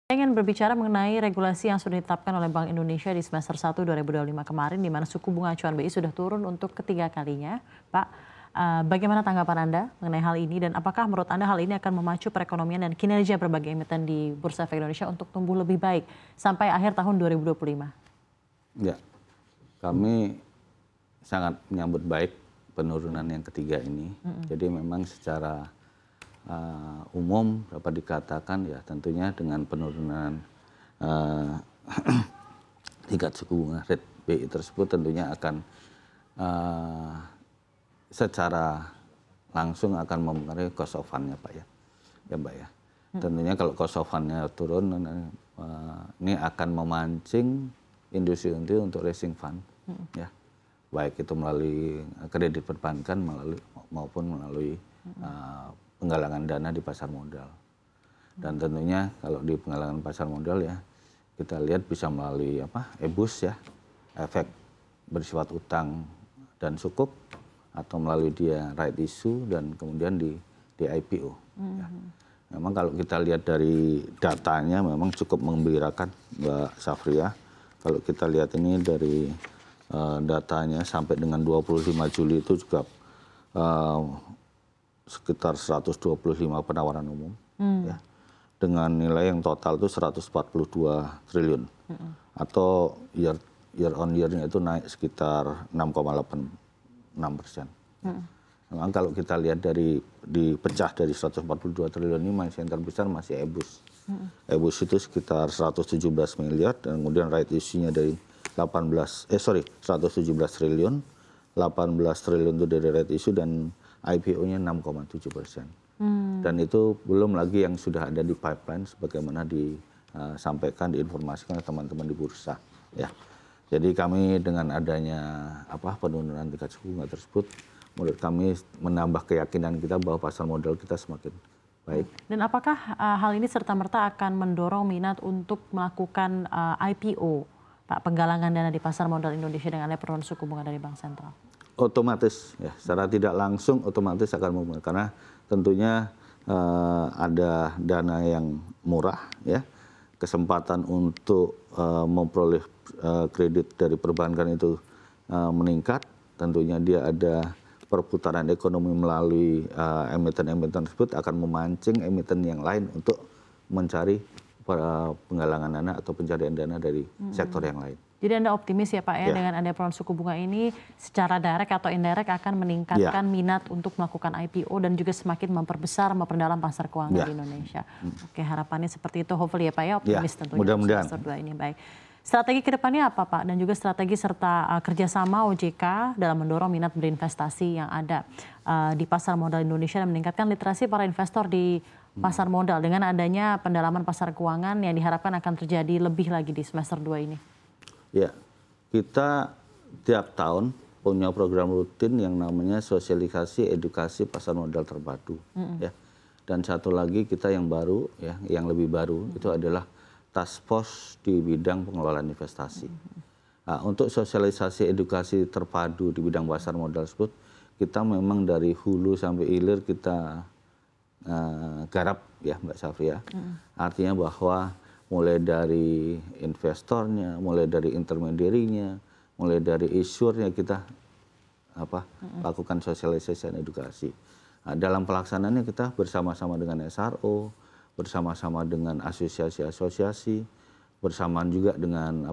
Saya ingin berbicara mengenai regulasi yang sudah ditetapkan oleh Bank Indonesia di semester 1 2025 kemarin, di mana suku bunga acuan BI sudah turun untuk ketiga kalinya. Pak, bagaimana tanggapan Anda mengenai hal ini dan apakah menurut Anda hal ini akan memacu perekonomian dan kinerja berbagai emiten di Bursa Efek Indonesia untuk tumbuh lebih baik sampai akhir tahun 2025? Ya, kami sangat menyambut baik penurunan yang ketiga ini. Jadi memang secara umum dapat dikatakan ya tentunya dengan penurunan tingkat suku bunga rate BI tersebut tentunya akan secara langsung akan mempengaruhi cost of fund-nya Pak ya, Mbak ya. Tentunya kalau cost of fund-nya turun ini akan memancing industri untuk raising fund ya, baik itu melalui kredit perbankan maupun melalui penggalangan dana di pasar modal. Dan tentunya kalau di penggalangan pasar modal ya kita lihat bisa melalui EBUS ya, efek bersifat utang dan sukuk, atau melalui dia right issue dan kemudian di IPO. Ya. Memang kalau kita lihat dari datanya memang cukup menggembirakan Mbak Safria. Kalau kita lihat ini dari datanya sampai dengan 25 Juli itu juga sekitar 125 penawaran umum ya, dengan nilai yang total itu 142 triliun atau year on year-nya itu naik sekitar 6,86%. Memang kalau kita lihat dari dipecah dari 142 triliun ini masih yang terbesar masih EBUS. EBUS itu sekitar 117 miliar dan kemudian right issue-nya dari 117 triliun, 18 triliun itu dari right issue dan IPO-nya 6,7%. Dan itu belum lagi yang sudah ada di pipeline sebagaimana disampaikan, diinformasikan oleh teman-teman di bursa. Ya. Jadi kami dengan adanya penurunan tingkat suku bunga tersebut, menurut kami menambah keyakinan kita bahwa pasar modal kita semakin baik. Dan apakah hal ini serta-merta akan mendorong minat untuk melakukan IPO, Pak, penggalangan dana di pasar modal Indonesia dengan adanya penurunan suku bunga dari Bank Sentral? Otomatis ya, secara tidak langsung otomatis akan mempengaruhi karena tentunya ada dana yang murah ya, kesempatan untuk memperoleh kredit dari perbankan itu meningkat, tentunya dia ada perputaran ekonomi melalui emiten-emiten tersebut akan memancing emiten yang lain untuk mencari penggalangan dana atau pencarian dana dari sektor yang lain. Jadi Anda optimis ya Pak ya, dengan adanya penurunan suku bunga ini secara direct atau indirect akan meningkatkan minat untuk melakukan IPO dan juga semakin memperbesar, memperdalam pasar keuangan di Indonesia. Oke, harapannya seperti itu, hopefully ya Pak ya, optimis tentunya mudah-mudahan. semester 2 ini. Baik. Strategi ke depannya apa Pak? Dan juga strategi serta kerjasama OJK dalam mendorong minat berinvestasi yang ada di pasar modal Indonesia dan meningkatkan literasi para investor di pasar modal dengan adanya pendalaman pasar keuangan yang diharapkan akan terjadi lebih lagi di semester 2 ini. Ya, kita tiap tahun punya program rutin yang namanya sosialisasi edukasi pasar modal terpadu. Ya. Dan satu lagi kita yang baru, ya, yang lebih baru itu adalah task force di bidang pengelolaan investasi. Nah, untuk sosialisasi edukasi terpadu di bidang pasar modal tersebut, kita memang dari hulu sampai hilir kita garap ya Mbak Safria. Artinya bahwa mulai dari investornya, mulai dari intermediarinya, mulai dari issuernya kita lakukan sosialisasi dan edukasi. Nah, dalam pelaksanaannya kita bersama-sama dengan SRO, bersama-sama dengan asosiasi-asosiasi, bersamaan juga dengan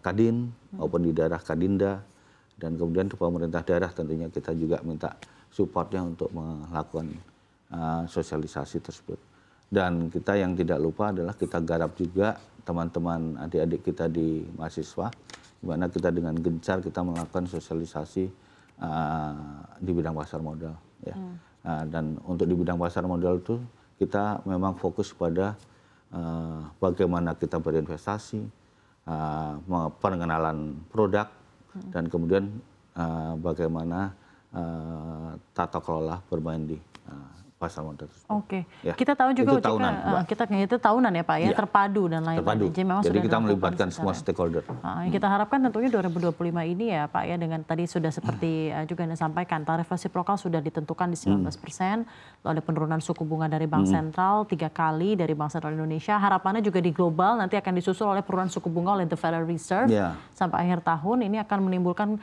Kadin maupun di daerah Kadinda, dan kemudian di pemerintah daerah tentunya kita juga minta supportnya untuk melakukan sosialisasi tersebut. Dan kita yang tidak lupa adalah kita garap juga teman-teman adik-adik kita di mahasiswa, di mana kita dengan gencar kita melakukan sosialisasi di bidang pasar modal. Ya. Dan untuk di bidang pasar modal itu kita memang fokus pada bagaimana kita berinvestasi, pengenalan produk, dan kemudian bagaimana tata kelola bermain di pasar modal tersebut. Oke, Ya, kita tahu juga itu tahunan, itu tahunan ya Pak ya, Iya. terpadu dan lain-lain. Terpadu. Memang Jadi sudah kita dilakukan melibatkan semua secara- stakeholder. Kita harapkan tentunya 2025 ini ya Pak ya, dengan tadi sudah seperti juga Anda sampaikan, tarif resiprokal sudah ditentukan di 19%, lalu ada penurunan suku bunga dari Bank Sentral 3 kali dari Bank Sentral Indonesia. Harapannya juga di global nanti akan disusul oleh penurunan suku bunga oleh the Federal Reserve sampai akhir tahun. Ini akan menimbulkan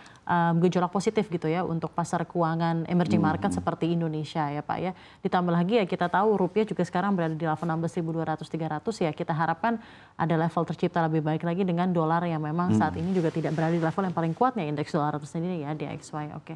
gejolak positif gitu ya untuk pasar keuangan emerging market seperti Indonesia ya Pak ya. Ditambah lagi ya kita tahu rupiah juga sekarang berada di level 16.200-300 ya. Kita harapkan ada level tercipta lebih baik lagi dengan dolar yang memang saat ini juga tidak berada di level yang paling kuatnya indeks dolar itu sendiri ya, DXY. Oke.